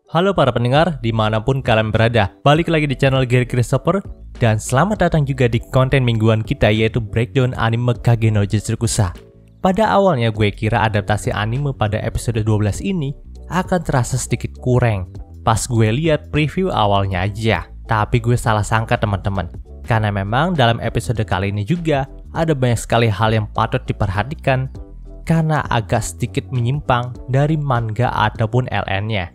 Halo para pendengar, dimanapun kalian berada. Balik lagi di channel Gary Christopher. Dan selamat datang juga di konten mingguan kita, yaitu breakdown anime Kage no Jutsukusa. Pada awalnya gue kira adaptasi anime pada episode 12 ini akan terasa sedikit kurang pas gue lihat preview awalnya aja. Tapi gue salah sangka teman-teman, karena memang dalam episode kali ini juga ada banyak sekali hal yang patut diperhatikan karena agak sedikit menyimpang dari manga ataupun LN-nya.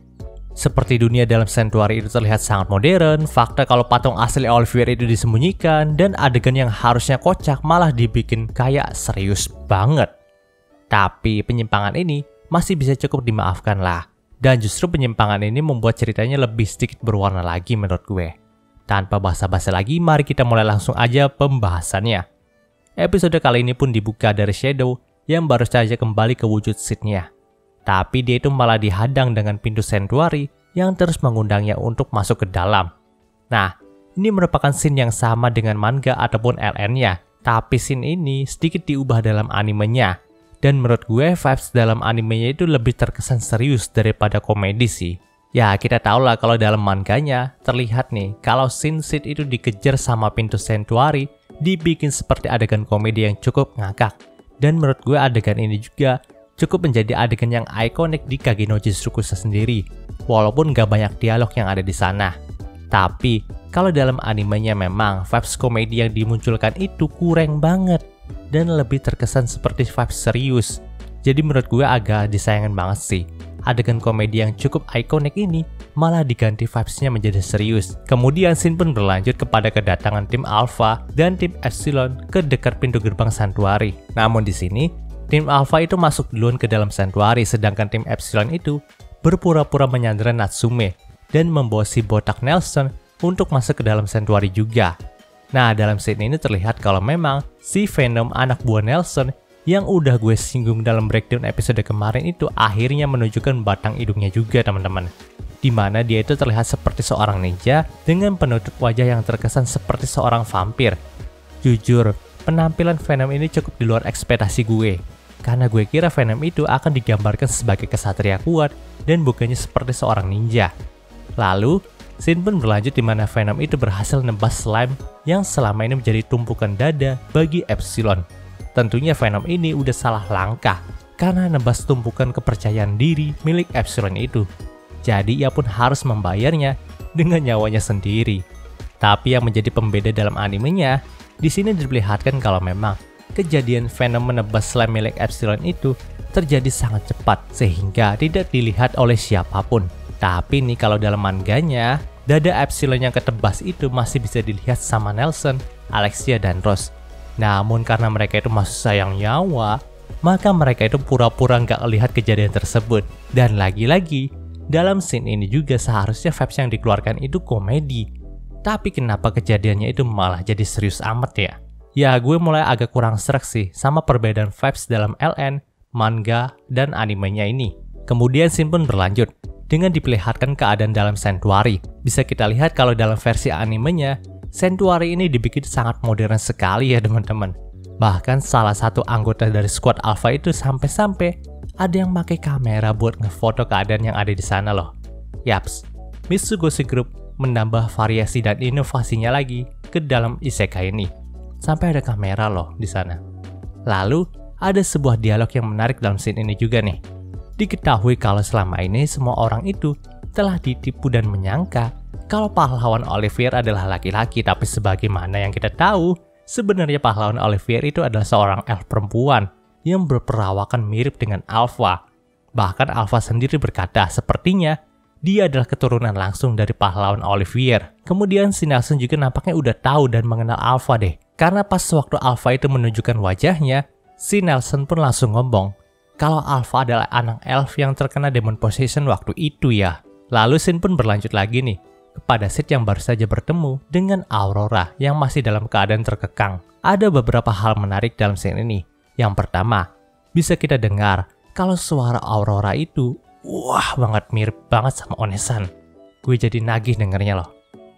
Seperti dunia dalam Sanctuary itu terlihat sangat modern, fakta kalau patung asli Olivier itu disembunyikan, dan adegan yang harusnya kocak malah dibikin kayak serius banget. Tapi penyimpangan ini masih bisa cukup dimaafkan lah. Dan justru penyimpangan ini membuat ceritanya lebih sedikit berwarna lagi menurut gue. Tanpa basa-basi lagi, mari kita mulai langsung aja pembahasannya. Episode kali ini pun dibuka dari Shadow yang baru saja kembali ke wujud Seed-nya. Tapi dia itu malah dihadang dengan pintu Sanctuary yang terus mengundangnya untuk masuk ke dalam. Nah, ini merupakan scene yang sama dengan manga ataupun LN-nya. Tapi scene ini sedikit diubah dalam animenya. Dan menurut gue vibes dalam animenya itu lebih terkesan serius daripada komedi sih. Ya kita tahu lah kalau dalam manganya terlihat nih kalau scene Seed itu dikejar sama pintu Sanctuary dibikin seperti adegan komedi yang cukup ngakak. Dan menurut gue adegan ini juga cukup menjadi adegan yang ikonik di Kage no Jutsukusa sendiri, walaupun gak banyak dialog yang ada di sana. Tapi, kalau dalam animenya memang vibes komedi yang dimunculkan itu kurang banget, dan lebih terkesan seperti vibes serius. Jadi menurut gue agak disayangkan banget sih. Adegan komedi yang cukup ikonik ini malah diganti vibes-nya menjadi serius. Kemudian scene pun berlanjut kepada kedatangan tim Alpha dan tim Epsilon ke dekat pintu gerbang Sanctuary. Namun di sini, tim Alpha itu masuk duluan ke dalam Sanctuary, sedangkan tim Epsilon itu berpura-pura menyandera Natsume dan membawa si botak Nelson untuk masuk ke dalam Sanctuary juga. Nah, dalam scene ini terlihat kalau memang si Venom anak buah Nelson yang udah gue singgung dalam breakdown episode kemarin itu akhirnya menunjukkan batang hidungnya juga teman-teman. Dimana dia itu terlihat seperti seorang ninja dengan penutup wajah yang terkesan seperti seorang vampir. Jujur, penampilan Venom ini cukup di luar ekspektasi gue. Karena gue kira Venom itu akan digambarkan sebagai kesatria kuat dan bukannya seperti seorang ninja. Lalu, scene pun berlanjut di mana Venom itu berhasil nebas slime yang selama ini menjadi tumpukan dada bagi Epsilon. Tentunya Venom ini udah salah langkah karena nebas tumpukan kepercayaan diri milik Epsilon itu. Jadi ia pun harus membayarnya dengan nyawanya sendiri. Tapi yang menjadi pembeda dalam animenya, di sini diperlihatkan kalau memang kejadian Venom menebas slime milik Epsilon itu terjadi sangat cepat sehingga tidak dilihat oleh siapapun. Tapi nih kalau dalam manganya, dada Epsilon yang ketebas itu masih bisa dilihat sama Nelson, Alexia, dan Rose. Namun karena mereka itu masih sayang nyawa, maka mereka itu pura-pura nggak lihat kejadian tersebut. Dan lagi-lagi, dalam scene ini juga seharusnya vibes yang dikeluarkan itu komedi. Tapi kenapa kejadiannya itu malah jadi serius amat ya? Ya gue mulai agak kurang srek sih sama perbedaan vibes dalam LN, manga, dan animenya ini. Kemudian scene pun berlanjut dengan diperlihatkan keadaan dalam Sanctuary. Bisa kita lihat kalau dalam versi animenya, Sanctuary ini dibikin sangat modern sekali ya teman-teman. Bahkan salah satu anggota dari squad Alpha itu sampai-sampai ada yang pakai kamera buat ngefoto keadaan yang ada di sana loh. Yaps, Mitsugoshi Group menambah variasi dan inovasinya lagi ke dalam isekai ini. Sampai ada kamera loh di sana. Lalu, ada sebuah dialog yang menarik dalam scene ini juga nih. Diketahui kalau selama ini semua orang itu telah ditipu dan menyangka kalau pahlawan Olivier adalah laki-laki, tapi sebagaimana yang kita tahu, sebenarnya pahlawan Olivier itu adalah seorang elf perempuan yang berperawakan mirip dengan Alpha. Bahkan Alpha sendiri berkata sepertinya dia adalah keturunan langsung dari pahlawan Olivier. Kemudian si Nelson juga nampaknya udah tahu dan mengenal Alpha deh. Karena pas waktu Alpha itu menunjukkan wajahnya, si Nelson pun langsung ngomong kalau Alpha adalah anak elf yang terkena demon possession waktu itu ya. Lalu scene pun berlanjut lagi nih kepada Seed yang baru saja bertemu dengan Aurora yang masih dalam keadaan terkekang. Ada beberapa hal menarik dalam scene ini. Yang pertama, bisa kita dengar kalau suara Aurora itu wah banget mirip banget sama Onesan. Gue jadi nagih dengernya loh.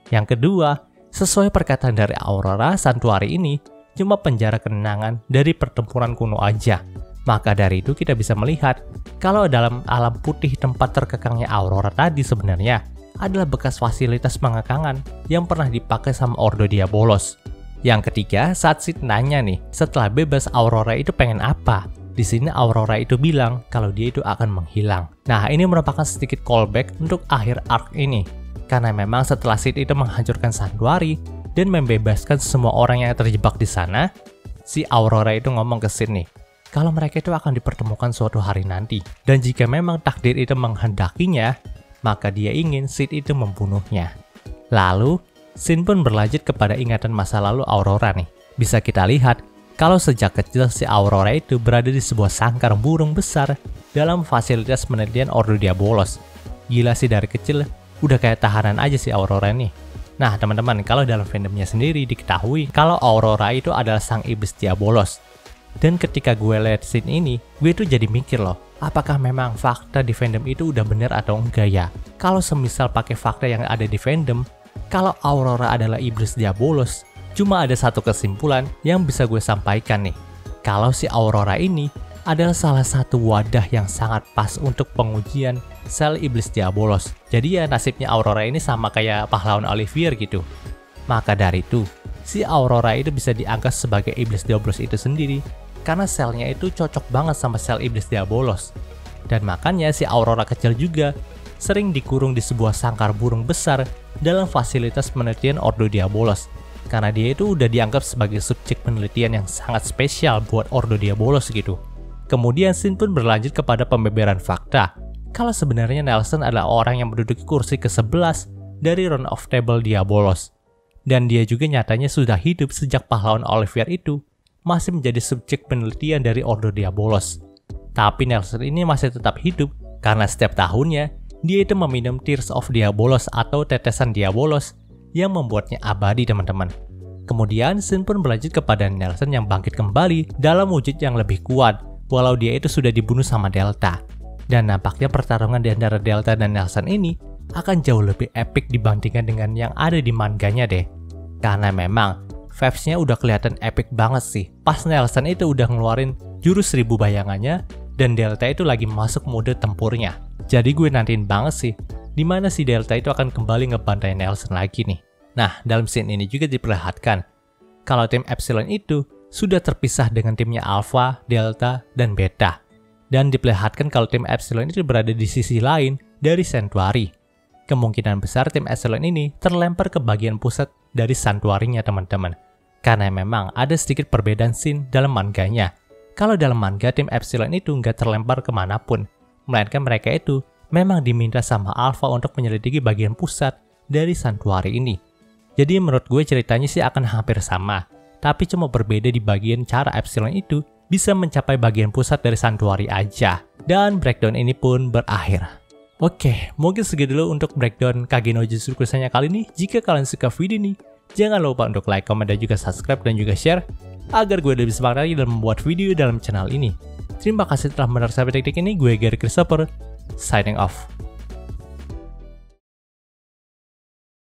Yang kedua, sesuai perkataan dari Aurora, Sanctuary ini cuma penjara kenangan dari pertempuran kuno aja. Maka dari itu kita bisa melihat kalau dalam alam putih tempat terkekangnya Aurora tadi sebenarnya adalah bekas fasilitas pengekangan yang pernah dipakai sama Ordo Diabolos. Yang ketiga, saat Sid nanya nih, setelah bebas Aurora itu pengen apa? Di sini Aurora itu bilang kalau dia itu akan menghilang. Nah, ini merupakan sedikit callback untuk akhir arc ini. Karena memang setelah Sid itu menghancurkan Sanctuary dan membebaskan semua orang yang terjebak di sana, si Aurora itu ngomong ke Sid nih, kalau mereka itu akan dipertemukan suatu hari nanti. Dan jika memang takdir itu menghendakinya, maka dia ingin Sid itu membunuhnya. Lalu, Sin pun berlanjut kepada ingatan masa lalu Aurora nih. Bisa kita lihat, kalau sejak kecil si Aurora itu berada di sebuah sangkar burung besar dalam fasilitas penelitian Ordo Diabolos. Gila sih, dari kecil udah kayak tahanan aja si Aurora nih. Nah teman-teman, kalau dalam fandomnya sendiri diketahui kalau Aurora itu adalah sang iblis Diabolos. Dan ketika gue lihat scene ini, gue tuh jadi mikir loh, apakah memang fakta di fandom itu udah bener atau enggak ya? Kalau semisal pakai fakta yang ada di fandom, kalau Aurora adalah iblis Diabolos, cuma ada satu kesimpulan yang bisa gue sampaikan nih. Kalau si Aurora ini adalah salah satu wadah yang sangat pas untuk pengujian sel iblis Diabolos. Jadi ya nasibnya Aurora ini sama kayak pahlawan Olivier gitu. Maka dari itu, si Aurora itu bisa dianggap sebagai iblis Diabolos itu sendiri karena selnya itu cocok banget sama sel iblis Diabolos. Dan makanya si Aurora kecil juga sering dikurung di sebuah sangkar burung besar dalam fasilitas penelitian Ordo Diabolos. Karena dia itu udah dianggap sebagai subjek penelitian yang sangat spesial buat Ordo Diabolos gitu. Kemudian Sin pun berlanjut kepada pembeberan fakta kalau sebenarnya Nelson adalah orang yang menduduki kursi ke-11 dari Round of Table Diabolos. Dan dia juga nyatanya sudah hidup sejak pahlawan Olivier itu masih menjadi subjek penelitian dari Ordo Diabolos. Tapi Nelson ini masih tetap hidup karena setiap tahunnya dia itu meminum Tears of Diabolos atau tetesan Diabolos yang membuatnya abadi teman-teman. Kemudian Sin pun berlanjut kepada Nelson yang bangkit kembali dalam wujud yang lebih kuat walau dia itu sudah dibunuh sama Delta. Dan nampaknya pertarungan di antara Delta dan Nelson ini akan jauh lebih epic dibandingkan dengan yang ada di manganya deh. Karena memang vibes-nya udah kelihatan epic banget sih. Pas Nelson itu udah ngeluarin jurus 1000 bayangannya dan Delta itu lagi masuk mode tempurnya. Jadi gue nantiin banget sih dimana si Delta itu akan kembali ngebantai Nelson lagi nih. Nah, dalam scene ini juga diperlihatkan kalau tim Epsilon itu sudah terpisah dengan timnya Alpha, Delta, dan Beta. Dan diperlihatkan kalau tim Epsilon itu berada di sisi lain dari Sanctuary. Kemungkinan besar tim Epsilon ini terlempar ke bagian pusat dari Sanctuary-nya teman-teman. Karena memang ada sedikit perbedaan scene dalam manganya. Kalau dalam manga tim Epsilon itu nggak terlempar kemanapun, melainkan mereka itu memang diminta sama Alpha untuk menyelidiki bagian pusat dari Sanctuary ini. Jadi menurut gue ceritanya sih akan hampir sama, tapi cuma berbeda di bagian cara Epsilon itu bisa mencapai bagian pusat dari Sanctuary aja. Dan breakdown ini pun berakhir. Oke, mungkin segitu dulu untuk breakdown Kage no Jutsukusanya kali ini. Jika kalian suka video ini, jangan lupa untuk like, comment, dan juga subscribe dan juga share agar gue lebih semangat lagi dalam membuat video dalam channel ini. Terima kasih telah menonton sampai detik ini. Gue Gary Christopher, signing off.